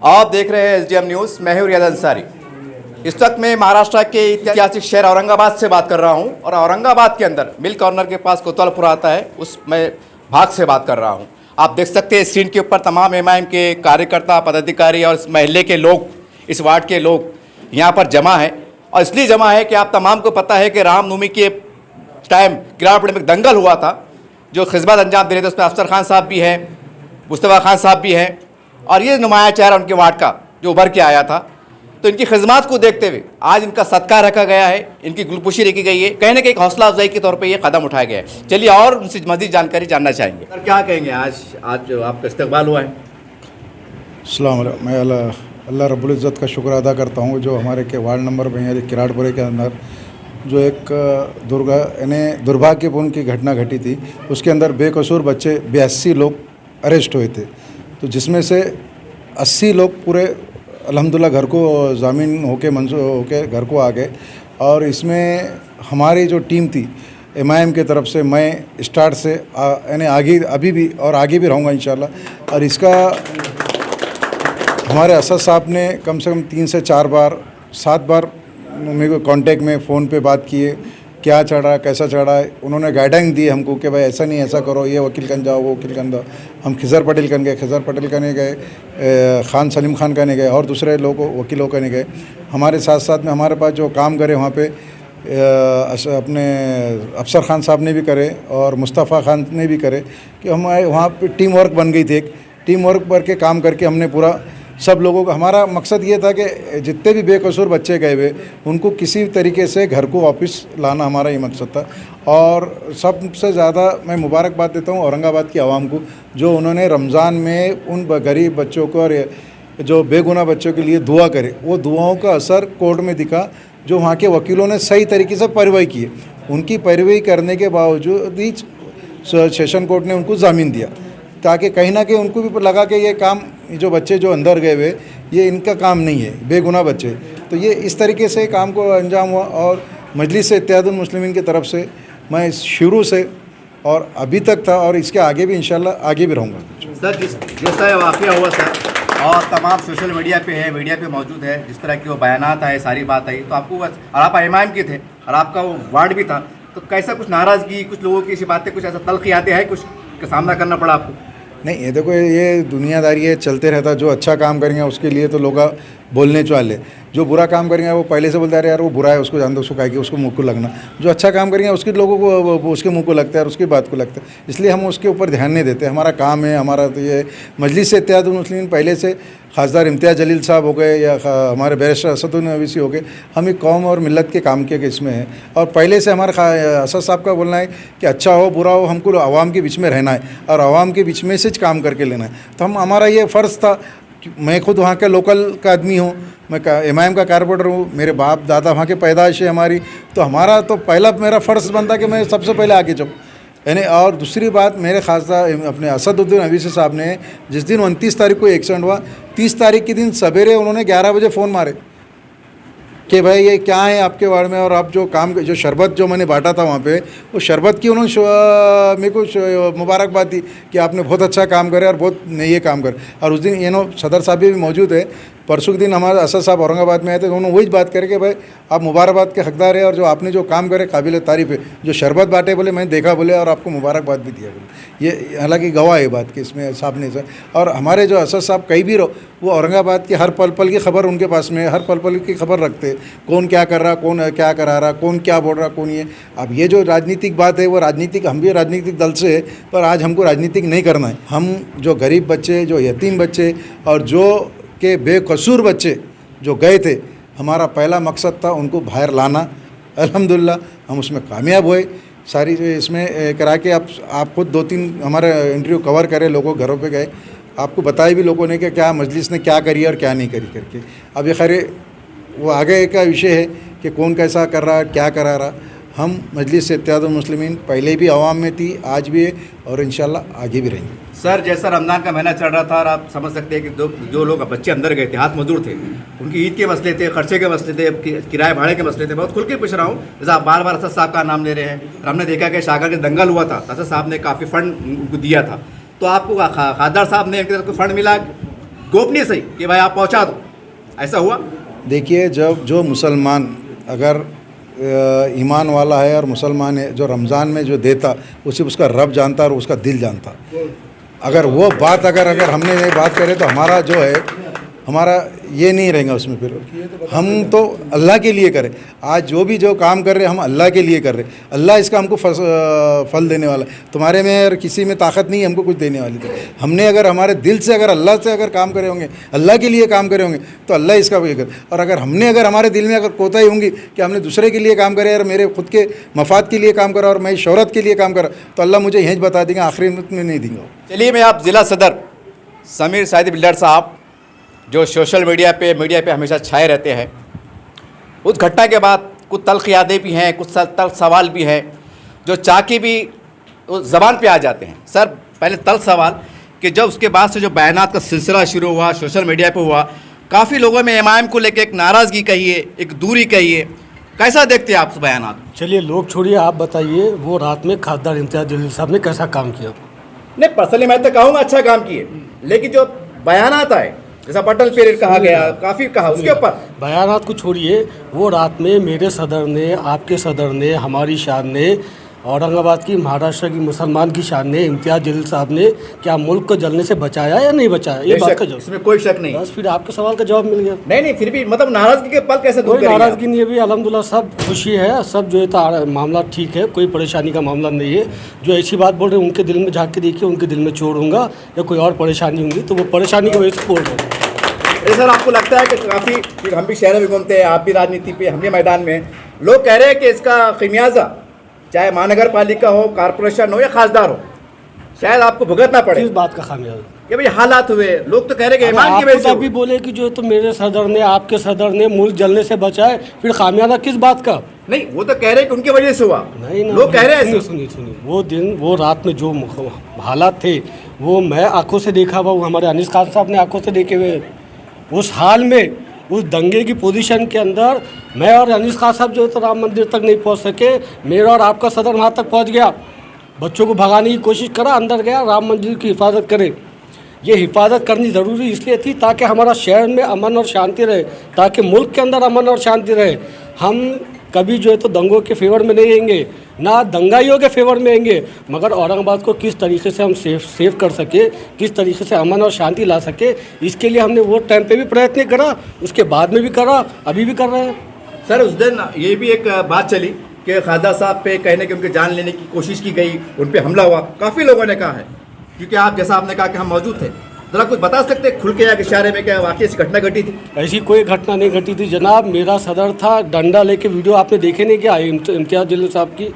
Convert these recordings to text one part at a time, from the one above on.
आप देख रहे हैं एसडीएम न्यूज़। मैं हूं रियाज अंसारी। इस वक्त मैं महाराष्ट्र के ऐतिहासिक शहर औरंगाबाद से बात कर रहा हूं और औरंगाबाद के अंदर मिल कॉर्नर के पास कोतवालपुरा आता है, उस मैं भाग से बात कर रहा हूं। आप देख सकते हैं स्क्रीन के ऊपर तमाम एमआईएम के कार्यकर्ता, पदाधिकारी और इस महल्ले के लोग, इस वार्ड के लोग यहाँ पर जमा है। और इसलिए जमा है कि आप तमाम को पता है कि रामनवमी के टाइम किराड़पुर में दंगल हुआ था, जो खिजमत अंजाम दे रहे थे। उसमें अफसर खान साहब भी हैं, मुस्तफ़ा खान साहब भी हैं और ये नुमाया चेहरा उनके वार्ड का जो उभर के आया था। तो इनकी खिदमत को देखते हुए आज इनका सत्कार रखा गया है, इनकी गुलपुशी रखी गई है। कहीं ना कहीं एक हौसला अफजाई के तौर पे ये कदम उठाया गया है। चलिए और उनसे मज़ीद जानकारी जानना चाहेंगे। सर, क्या कहेंगे आज जो आपका इस्तकबाल हुआ है? अस्सलाम वालेकुम। मैं अल्लाह रब्बुल इज़्ज़त का शुक्र अदा करता हूँ जो हमारे के वार्ड नंबर में किराड़पुरे के अंदर जो एक दुर्भाग्यपूर्ण की घटना घटी थी, उसके अंदर बेकसूर बच्चे 82 लोग अरेस्ट हुए थे। तो जिसमें से 80 लोग पूरे अल्हम्दुलिल्लाह घर को ज़ामीन होके मंजूर होके घर को आ गए। और इसमें हमारी जो टीम थी एमआईएम की तरफ से, मैं स्टार्ट से यानी आगे अभी भी और आगे भी रहूँगा इंशाल्लाह। और इसका हमारे असद साहब ने कम से कम 3 से 4 बार 7 बार मेरे को कांटेक्ट में फ़ोन पे बात किए, क्या चढ़ रहा है, कैसा चढ़ा है। उन्होंने गाइडलाइन दी हमको कि भाई ऐसा नहीं, ऐसा करो, ये वकील कन जाओ, वो वकील कन जाओ। हम खिज़र पटेल कन गए, खिज़र पटेल कने गए, ख़ान सलीम खान कने गए और दूसरे लोगों वकीलों कने गए। हमारे साथ साथ में हमारे पास जो काम करे वहाँ पे अपने अफसर खान साहब ने भी करे और मुस्तफ़ा खान ने भी करे कि हमारे वहाँ पे टीम वर्क बन गई थी। एक टीम वर्क करके काम करके हमने पूरा सब लोगों का, हमारा मकसद ये था कि जितने भी बेकसूर बच्चे गए हुए उनको किसी तरीके से घर को वापस लाना, हमारा ये मकसद था। और सबसे ज़्यादा मैं मुबारकबाद देता हूँ औरंगाबाद की आवाम को, जो उन्होंने रमज़ान में उन गरीब बच्चों को और जो बेगुनाह बच्चों के लिए दुआ करे, वो दुआओं का असर कोर्ट में दिखा। जो वहाँ के वकीलों ने सही तरीके से पैरवी की है, उनकी पैरवी करने के बावजूद ही सेशन कोर्ट ने उनको ज़ामीन दिया, ताकि कहीं ना कहीं उनको भी लगा कि ये काम, जो बच्चे जो अंदर गए हुए ये इनका काम नहीं है, बेगुनाह बच्चे। तो ये इस तरीके से काम को अंजाम हुआ। और मजलिस इत्तेहादुल मुस्लिमीन की तरफ से मैं शुरू से और अभी तक था और इसके आगे भी इंशाल्लाह आगे भी रहूँगा। सर, जैसा ये वाक़या हुआ सर, और तमाम सोशल मीडिया पे है, मीडिया पे मौजूद है, जिस तरह की वो बयानात आए, सारी बात आई, तो आपको और आप एमआईएम के थे और आपका वो वार्ड भी था, तो कैसा कुछ नाराज़गी, कुछ लोगों की ऐसी बातें, कुछ ऐसा तल्खियाते हैं, कुछ का सामना करना पड़ा आपको? नहीं, ये देखो, ये दुनियादारी है, चलते रहता। जो अच्छा काम करेंगे उसके लिए तो लोग बोलने वाले, जो बुरा काम करेंगे वो पहले से बोलते हैं यार वो बुरा है, उसको जान दो, उसको कहेगी, उसको मुँह को लगना। जो अच्छा काम करेंगे उसके लोगों को उसके मुँह को लगता है और उसकी बात को लगता है, इसलिए हम उसके ऊपर ध्यान नहीं देते। हमारा काम है, हमारा तो ये मजलिस इत्तेहादुल मुस्लिमीन पहले से खासदार इम्तियाज़ जलील साहब हो गए या हमारे बैरिस्टर असदुद्दीन ओवैसी हो गए, हम एक कौम और मिलत के काम के इसमें है। और पहले से हमारे असद साहब का बोलना है कि अच्छा हो बुरा हो, हमको आवाम के बीच में रहना है और आवाम के बीच में से काम करके लेना है। तो हमारा ये फ़र्ज़ था। मैं खुद वहाँ का लोकल का आदमी हूँ, मैं एमआईएम का कारपोरेटर हूँ, मेरे बाप दादा वहाँ के पैदाइश है हमारी, तो हमारा तो पहला मेरा फ़र्ज़ बनता कि मैं सबसे पहले आगे जाऊँ यानी। और दूसरी बात, मेरे खासदार अपने असदुद्दीन ओवैसी साहब ने जिस दिन 29 तारीख को एक्सीडेंट हुआ, 30 तारीख के दिन सवेरे उन्होंने 11 बजे फ़ोन मारे कि भाई ये क्या है आपके वार्ड में, और आप जो काम, जो शरबत जो मैंने बांटा था वहाँ पे, वो शरबत की उन्होंने मेरे को मुबारकबाद दी कि आपने बहुत अच्छा काम करे और बहुत ये काम करे। और उस दिन सदर साहब भी मौजूद है, परसों के दिन हमारे असद साहब औरंगाबाद में आए थे, तो उन्होंने वही बात करे कि भाई आप मुबारकबाद के हकदार है और जो आपने जो काम करे काबिल तारीफ़ है। जो शरबत बांटे बोले मैंने देखा बोले और आपको मुबारकबाद भी दिया बोले। ये हालांकि गवाह है बात कि इसमें साहब ने से। और हमारे जो असद साहब कहीं भी रहो, वो औरंगाबाद की हर पल पल की खबर उनके पास में, हर पल पल की खबर रखते, कौन क्या कर रहा, कौन क्या करा रहा, कौन क्या बोल रहा, कौन ये। अब ये जो राजनीतिक बात है वो राजनीतिक, हम भी राजनीतिक दल से है, पर आज हमको राजनीतिक नहीं करना है। हम जो गरीब बच्चे, जो यतीम बच्चे और जो के बेकसूर बच्चे जो गए थे, हमारा पहला मकसद था उनको बाहर लाना। अल्हम्दुलिल्लाह हम उसमें कामयाब हुए। सारी इसमें करा के आप खुद 2-3 हमारे इंटरव्यू कवर करे, लोगों घरों पे गए, आपको बताया भी लोगों ने कि क्या मजलिस ने क्या करी और क्या नहीं करी करके। अब ये खैर वो आगे का विषय है कि कौन कैसा कर रहा, क्या करा रहा। हम मजलिस इत्तेहादुल मुस्लिमीन पहले भी आवाम में थी, आज भी है और इंशाल्लाह आगे भी रहेंगे। सर, जैसा रमज़ान का महीना चल रहा था और आप समझ सकते हैं कि जो लोग बच्चे अंदर गए थे, हाथ मजदूर थे, उनकी ईद के मसले थे, खर्चे के मसले थे, किराए भाड़े के मसले थे। बहुत खुल के पूछ रहा हूँ, जैसे आप बार बार असद साहब का नाम ले रहे हैं। हमने देखा कि शाहगढ़ के दंगल हुआ था, असद साहब ने काफ़ी फ़ंड उनको दिया था, तो आपको खासदार साहब ने इनकी तरफ कोई फ़ंड मिला गोपनीय सही कि भाई आप पहुंचा दो, ऐसा हुआ? देखिए, जब जो मुसलमान अगर ईमान वाला है और मुसलमान है, जो रमज़ान में जो देता उसे उसका रब जानता और उसका दिल जानता। अगर वो बात अगर हमने ये बात करे तो हमारा जो है हमारा ये नहीं रहेगा उसमें। फिर हम तो अल्लाह के लिए करें। आज जो काम कर रहे हैं हम अल्लाह के लिए कर रहे हैं। अल्लाह इसका हमको फल देने वाला है। तुम्हारे में और किसी में ताकत नहीं है हमको कुछ देने वाली। तो हमने अगर हमारे दिल से अगर अल्लाह से अगर काम करे होंगे, अल्लाह के लिए काम करे होंगे तो अल्लाह इसका वो कर। और अगर हमारे दिल में अगर कोताही होंगी कि हमने दूसरे के लिए काम करे और मेरे खुद के मफाद के लिए काम करा और मैं शोहरत के लिए काम करा, तो अल्लाह मुझे यहीं बता देंगे, आखिरी में नहीं देंगे। चलिए, मैं आप ज़िला सदर समीर साइदी बिल्डर साहब, जो सोशल मीडिया पे हमेशा छाए रहते हैं, उस घटना के बाद कुछ तल्ख यादें भी हैं, कुछ तल्ख सवाल भी हैं जो चाकी भी उस ज़बान पे आ जाते हैं। सर, पहले तल्ख सवाल कि जब उसके बाद से जो बयानात का सिलसिला शुरू हुआ, सोशल मीडिया पे हुआ, काफ़ी लोगों में इमाम को लेकर एक नाराज़गी कहिए, एक दूरी कहिए, कैसा देखते हैं आप उस बयानात? चलिए, लोग छोड़िए, आप बताइए वो रात में खासदार इम्तियाज़ जलील साहब ने कैसा काम किया? नहीं, पर्सनली मैं तो कहूँगा अच्छा काम किए, लेकिन जो बयानात आए जैसा पटल पीरियड कहा गया, काफ़ी कहा, उसके ऊपर बयानात को छोड़िए। वो रात में मेरे सदर ने, आपके सदर ने, हमारी शान ने, औरंगाबाद की, महाराष्ट्र की मुसलमान की शान ने, इम्तियाज़ जलील साहब ने क्या मुल्क को जलने से बचाया या नहीं बचाया? ये बात का जवाब, इसमें कोई शक नहीं। बस फिर आपके सवाल का जवाब मिल गया। नहीं, फिर भी मतलब नाराज़गी के पल कैसे दूर कोई करेंगे? नाराज़गी नहीं है अभी, अल्हम्दुलिल्लाह सब खुशी है, सब जो है मामला ठीक है, कोई परेशानी का मामला नहीं है। जो ऐसी बात बोल रहे हैं उनके दिल में झाँक के देखिए, उनके दिल में चोट होगा या कोई और परेशानी होंगी तो वो परेशानी की वजह से बोल रहे हैं। सर, आपको लगता है कि काफ़ी, हम भी शहरों में घूमते हैं, आप भी राजनीति पे, हम भी मैदान में, लोग कह रहे हैं कि इसका खमियाजा चाहे महानगर पालिका हो, कारपोरेशन हो या खासदार हो, शायद आपको भुगतना पड़े। किस बात का खामियाजा? ये भाई हालात हुए, लोग तो कह रहे हैं कि ईमान की वजह से भी बोले कि जो तो मेरे सदर ने, आपके सदर ने मुल्क जलने से बचाए, फिर खामियाजा किस बात का? नहीं, वो तो कह रहे हैं कि उनकी वजह से हुआ। नहीं, लोग कह रहे हैं। सुनिए, वो दिन, वो रात में जो हालात थे वो मैं आंखों से देखा हुआ, हमारे अनीस खान साहब ने आंखों से देखे हुए। उस हाल में, उस दंगे की पोजीशन के अंदर मैं और अनीस खान साहब जो है तो राम मंदिर तक नहीं पहुंच सके, मेरा और आपका सदर वहाँ तक पहुंच गया, बच्चों को भगाने की कोशिश करा, अंदर गया, राम मंदिर की हिफाजत करे। ये हिफाजत करनी ज़रूरी इसलिए थी ताकि हमारा शहर में अमन और शांति रहे, ताकि मुल्क के अंदर अमन और शांति रहे। हम कभी जो है तो दंगों के फेवर में नहीं रहेंगे, ना दंगाइयों के फेवर में रहेंगे, मगर औरंगाबाद को किस तरीके से हम सेव कर सके, किस तरीके से अमन और शांति ला सके, इसके लिए हमने वो टाइम पे भी प्रयत्न करा, उसके बाद में भी करा, अभी भी कर रहे हैं। सर, उस दिन ये भी एक बात चली कि खादा साहब पे कहने की उनकी जान लेने की कोशिश की गई, उन पर हमला हुआ, काफ़ी लोगों ने कहा है, क्योंकि आप जैसा आपने कहा कि हम मौजूद थे। ज़रा कुछ बता सकते खुल के या इशारे में क्या वाकई ऐसी घटना घटी थी? ऐसी कोई घटना नहीं घटी थी जनाब। मेरा सदर था, डंडा लेके, वीडियो आपने देखे नहीं क्या इम्तियाज़ जलील साहब की,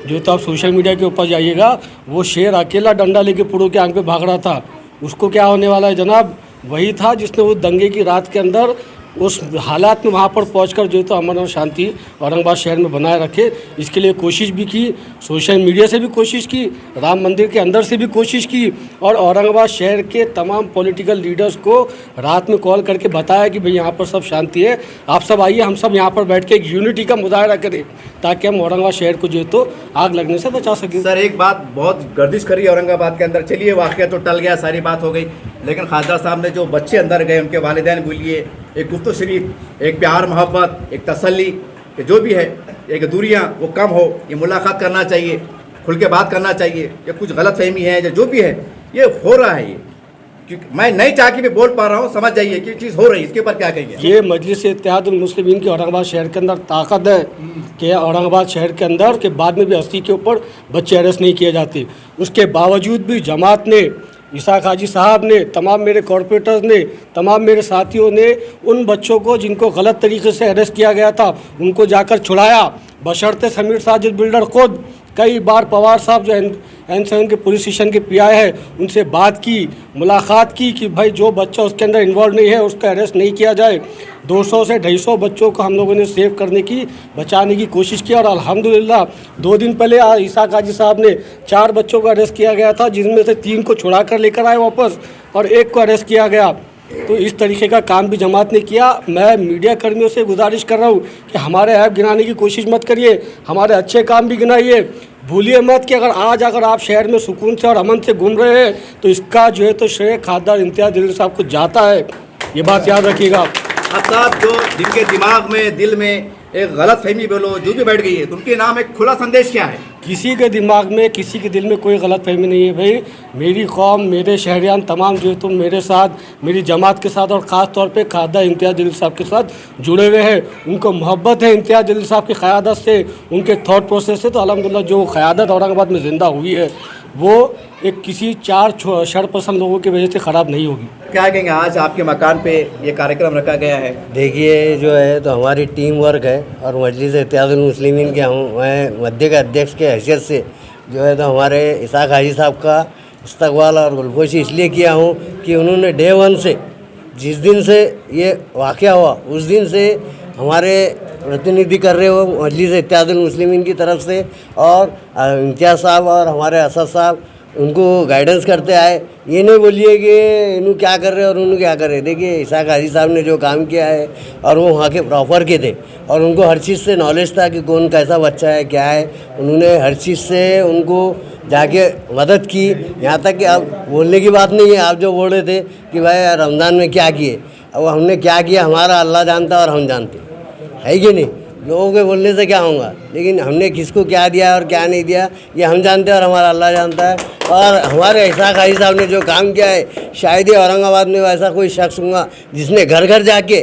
जो तो आप सोशल मीडिया के ऊपर जाइएगा, वो शेर अकेला डंडा लेके पुरों के आंख पे भाग रहा था। उसको क्या होने वाला है जनाब? वही था जिसने उस दंगे की रात के अंदर उस हालात में वहाँ पर पहुंचकर जो तो अमन और शांति औरंगाबाद शहर में बनाए रखे, इसके लिए कोशिश भी की, सोशल मीडिया से भी कोशिश की, राम मंदिर के अंदर से भी कोशिश की, और औरंगाबाद शहर के तमाम पॉलिटिकल लीडर्स को रात में कॉल करके बताया कि भाई यहाँ पर सब शांति है, आप सब आइए, हम सब यहाँ पर बैठ के एक यूनिटी का मुजाहरा करें ताकि हम औरंगाबाद शहर को जो तो आग लगने से बचा सकें। सर, एक बात बहुत गर्दिश करी है औरंगाबाद के अंदर, चलिए वाक़या तो टल गया, सारी बात हो गई, लेकिन खासदार साहब ने जो बच्चे अंदर गए, उनके वालिदैन बोलिए, एक गुफ्त शरीफ, एक प्यार मोहब्बत, एक तसल्ली, कि जो भी है एक दूरियां वो कम हो, ये मुलाकात करना चाहिए, खुल के बात करना चाहिए, या कुछ गलत फहमी है या जो भी है ये हो रहा है, ये क्योंकि मैं नई चाकी में बोल पा रहा हूँ, समझ जाइए कि चीज़ हो रही है, इसके ऊपर क्या कहेंगे? ये मजलिस इत्तेहादुल मुस्लिमीन की औरंगाबाद शहर के अंदर ताकत है कि औरंगाबाद शहर के अंदर के बाद में भी 80 के ऊपर बच्चे अरेस्ट नहीं किए जाते, उसके बावजूद भी जमात ने, इसाक हाजी साहब ने, तमाम मेरे कॉरपोरेटर्स ने, तमाम मेरे साथियों ने उन बच्चों को जिनको गलत तरीके से अरेस्ट किया गया था उनको जाकर छुड़ाया, बशर्ते समीर साजिद बिल्डर खुद कई बार पवार साहब जो N7 के पुलिस स्टेशन के PI है उनसे बात की, मुलाकात की कि भाई जो बच्चा उसके अंदर इन्वॉल्व नहीं है उसका अरेस्ट नहीं किया जाए। 200 से 250 बच्चों को हम लोगों ने सेव करने की, बचाने की कोशिश की, और अल्हम्दुलिल्लाह 2 दिन पहले इसाक हाजी साहब ने 4 बच्चों को अरेस्ट किया गया था, जिनमें से 3 को छुड़ा कर लेकर आए वापस और 1 को अरेस्ट किया गया। तो इस तरीके का काम भी जमात ने किया। मैं मीडिया कर्मियों से गुजारिश कर रहा हूँ कि हमारे ऐप गिनाने की कोशिश मत करिए, हमारे अच्छे काम भी गिनाइए। भूलिए मत कि अगर आप शहर में सुकून से और अमन से घूम रहे हैं तो इसका जो है तो श्रेय खासदार इम्तियाज़ जलील साहब को जाता है, ये बात याद रखिएगा। अब साहब जो जिनके दिमाग में दिल में एक गलत फहमी बोलो जो भी बैठ गई है, तो उनके नाम एक खुला संदेश क्या है? किसी के दिमाग में किसी के दिल में कोई गलत फहमी नहीं है भाई। मेरी कौम, मेरे शहरियान तमाम जो है तुम मेरे साथ, मेरी जमात के साथ और ख़ास तौर पे खासदार इम्तियाज़ जलील साहब के साथ जुड़े हुए हैं। उनको मोहब्बत है इम्तियाज़ जलील साहब की क़यादत से, उनके थॉट प्रोसेस से। तो अल्हम्दुलिल्लाह जो क़यादत औरंगाबाद में ज़िंदा हुई है वो एक किसी 4 शरपसंद लोगों की वजह से ख़राब नहीं होगी। क्या कहेंगे, आज आपके मकान पे ये कार्यक्रम रखा गया है? देखिए जो है तो हमारी टीम वर्क है और मजलिस इत्तेहादुल मुस्लिमीन के मैं मध्य के अध्यक्ष के हैसियत से जो है तो हमारे इसाक हाजी साहब का इस्तकबाल और गुलपोशी इसलिए किया हूँ कि उन्होंने डे 1 से, जिस दिन से ये वाक़या हुआ उस दिन से हमारे प्रतिनिधि कर रहे हो मजलिस इत्तेहादुल मुस्लिमीन की तरफ से, और इम्तियाज़ साहब और हमारे असद साहब उनको गाइडेंस करते आए। ये नहीं बोलिए कि इन्हों क्या कर रहे हैं और उन्होंने क्या कर रहे हैं। देखिए इसाक हाजी साहब ने जो काम किया है और वो वहाँ के प्रॉपर के थे और उनको हर चीज़ से नॉलेज था कि कौन कैसा बच्चा है क्या है। उन्होंने हर चीज़ से उनको जाके मदद की। यहाँ तक कि अब बोलने की बात नहीं है, आप जो बोल रहे थे कि भाई रमज़ान में क्या किए, अब हमने क्या किया हमारा अल्लाह जानता और हम जानते है कि नहीं। लोगों के बोलने से क्या होगा, लेकिन हमने किसको क्या दिया और क्या नहीं दिया ये हम जानते हैं और हमारा अल्लाह जानता है। और हमारे इसाक हाजी साहब ने जो काम किया है, शायद ही औरंगाबाद में ऐसा कोई शख्स होगा जिसने घर घर जाके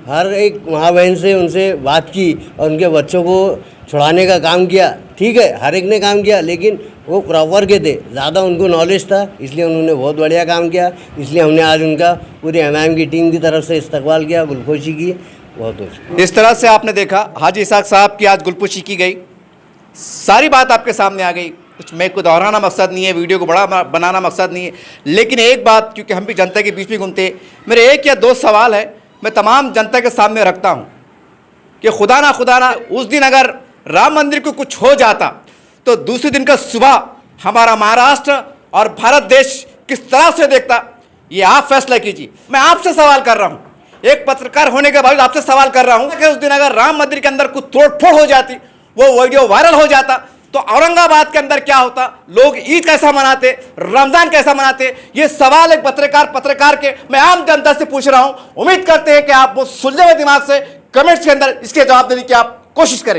हर एक माँ बहन से उनसे बात की और उनके बच्चों को छुड़ाने का काम किया। ठीक है, हर एक ने काम किया, लेकिन वो प्रॉपर के थे, ज़्यादा उनको नॉलेज था, इसलिए उन्होंने बहुत बढ़िया काम किया। इसलिए हमने आज उनका पूरी एमआईएम की टीम की तरफ से इस्तकबाल किया, गुलपोशी की। बहुत कुछ इस तरह से आपने देखा हाजी इसाक साहब की आज गुलपोशी की गई, सारी बात आपके सामने आ गई। कुछ मैं को दोहराना मकसद नहीं है, वीडियो को बड़ा बनाना मकसद नहीं है, लेकिन एक बात, क्योंकि हम भी जनता के बीच में घूमते, मेरे 1 या 2 सवाल है मैं तमाम जनता के सामने रखता हूँ कि खुदा ना उस दिन अगर राम मंदिर को कुछ हो जाता तो दूसरे दिन का सुबह हमारा महाराष्ट्र और भारत देश किस तरह से देखता, ये आप फैसला कीजिए। मैं आपसे सवाल कर रहा हूँ, एक पत्रकार होने के बावजूद आपसे सवाल कर रहा हूँ कि उस दिन अगर राम मंदिर के अंदर कुछ तोड़फोड़ हो जाती, वो वीडियो वायरल हो जाता, तो औरंगाबाद के अंदर क्या होता, लोग ईद कैसा मनाते, रमजान कैसा मनाते। ये सवाल एक पत्रकार के मैं आम जनता से पूछ रहा हूँ। उम्मीद करते हैं कि आप वो सुलझे हुए दिमाग से कमेंट्स के अंदर इसके जवाब देने की आप कोशिश करेंगे।